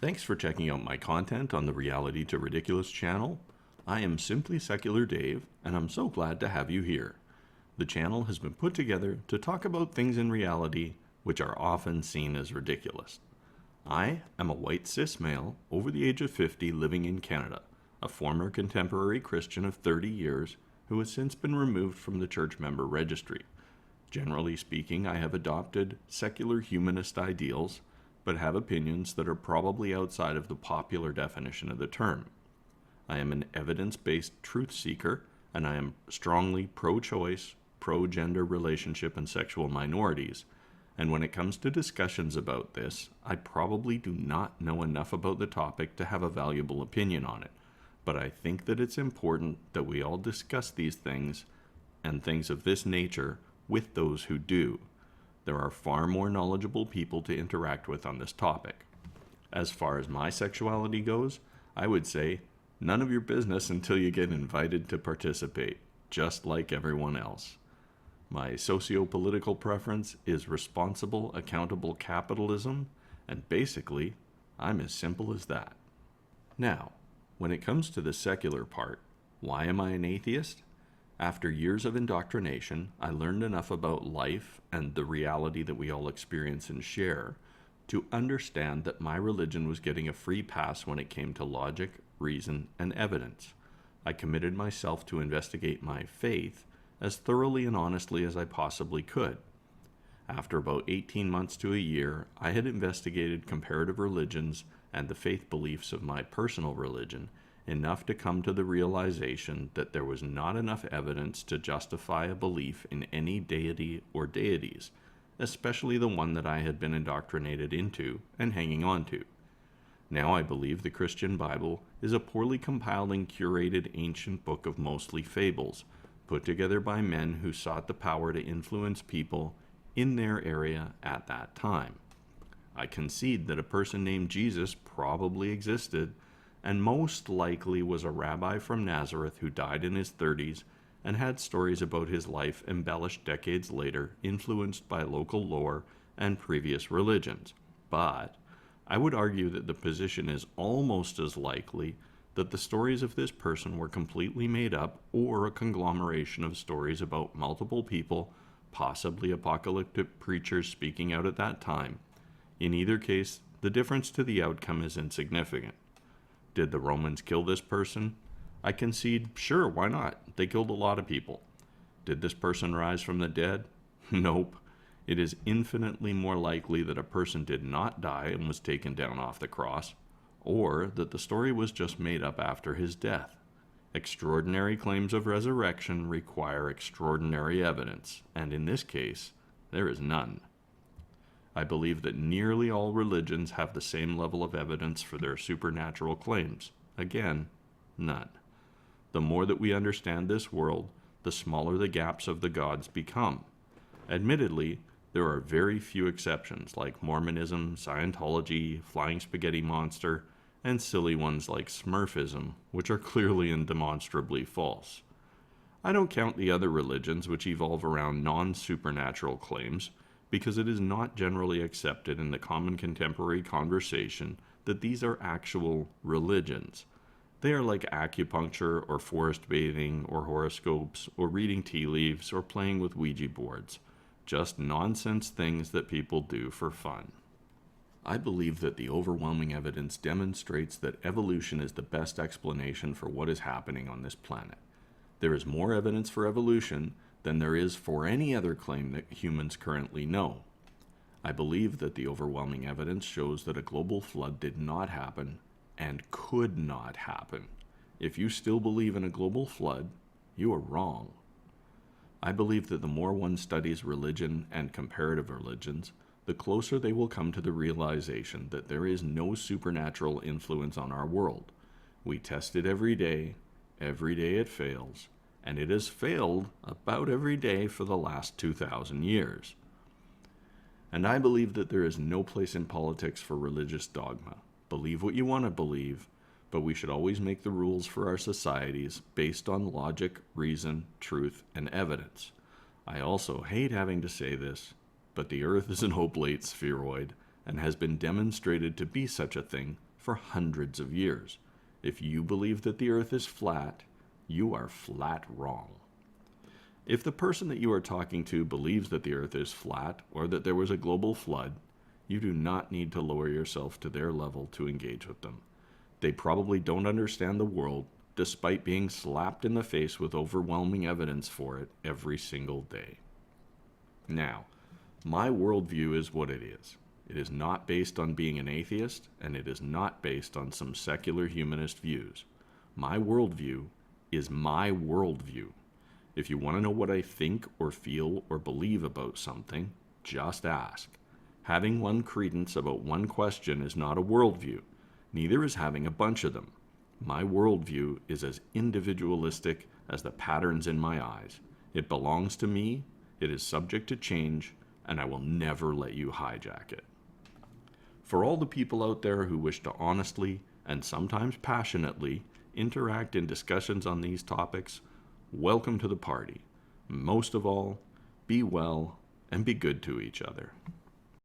Thanks for checking out my content on the Reality2Rediculous channel. I am Simply Secular Dave, and I'm so glad to have you here. The channel has been put together to talk about things in reality which are often seen as ridiculous. I am a white cis male over the age of 50 living in Canada, a former contemporary Christian of 30 years who has since been removed from the church member registry. Generally speaking, I have adopted secular humanist ideals, but have opinions that are probably outside of the popular definition of the term. I am an evidence-based truth seeker, and I am strongly pro-choice, pro-gender relationship and sexual minorities. And when it comes to discussions about this, I probably do not know enough about the topic to have a valuable opinion on it. But I think that it's important that we all discuss these things and things of this nature with those who do. There are far more knowledgeable people to interact with on this topic. As far as my sexuality goes, I would say none of your business until you get invited to participate, just like everyone else. My socio-political preference is responsible, accountable capitalism, and basically, I'm as simple as that. Now, when it comes to the secular part, why am I an atheist? After years of indoctrination, I learned enough about life and the reality that we all experience and share to understand that my religion was getting a free pass when it came to logic, reason, and evidence. I committed myself to investigate my faith as thoroughly and honestly as I possibly could. After about 18 months to a year, I had investigated comparative religions and the faith beliefs of my personal religion enough to come to the realization that there was not enough evidence to justify a belief in any deity or deities, especially the one that I had been indoctrinated into and hanging on to. Now I believe the Christian Bible is a poorly compiled and curated ancient book of mostly fables, put together by men who sought the power to influence people in their area at that time. I concede that a person named Jesus probably existed, and most likely was a rabbi from Nazareth who died in his 30s and had stories about his life embellished decades later, influenced by local lore and previous religions. But I would argue that the position is almost as likely that the stories of this person were completely made up or a conglomeration of stories about multiple people, possibly apocalyptic preachers speaking out at that time. In either case, the difference to the outcome is insignificant. Did the Romans kill this person? I concede, sure, why not? They killed a lot of people. Did this person rise from the dead? Nope. It is infinitely more likely that a person did not die and was taken down off the cross, or that the story was just made up after his death. Extraordinary claims of resurrection require extraordinary evidence, and in this case, there is none. I believe that nearly all religions have the same level of evidence for their supernatural claims. Again, none. The more that we understand this world, the smaller the gaps of the gods become. Admittedly, there are very few exceptions like Mormonism, Scientology, Flying Spaghetti Monster, and silly ones like Smurfism, which are clearly and demonstrably false. I don't count the other religions which evolve around non-supernatural claims, because it is not generally accepted in the common contemporary conversation that these are actual religions. They are like acupuncture or forest bathing or horoscopes or reading tea leaves or playing with Ouija boards. Just nonsense things that people do for fun. I believe that the overwhelming evidence demonstrates that evolution is the best explanation for what is happening on this planet. There is more evidence for evolution than there is for any other claim that humans currently know. I believe that the overwhelming evidence shows that a global flood did not happen and could not happen. If you still believe in a global flood, you are wrong. I believe that the more one studies religion and comparative religions, the closer they will come to the realization that there is no supernatural influence on our world. We test it every day it fails, and it has failed about every day for the last 2,000 years. And I believe that there is no place in politics for religious dogma. Believe what you want to believe, but we should always make the rules for our societies based on logic, reason, truth, and evidence. I also hate having to say this, but the Earth is an oblate spheroid and has been demonstrated to be such a thing for hundreds of years. If you believe that the earth is flat, you are flat wrong. If the person that you are talking to believes that the earth is flat or that there was a global flood, you do not need to lower yourself to their level to engage with them. They probably don't understand the world, despite being slapped in the face with overwhelming evidence for it every single day. Now, my worldview is what it is. It is not based on being an atheist, and it is not based on some secular humanist views. My worldview is my worldview. If you want to know what I think or feel or believe about something, just ask. Having one credence about one question is not a worldview. Neither is having a bunch of them. My worldview is as individualistic as the patterns in my eyes. It belongs to me, it is subject to change, and I will never let you hijack it. For all the people out there who wish to honestly, and sometimes passionately, interact in discussions on these topics, welcome to the party. Most of all, be well and be good to each other.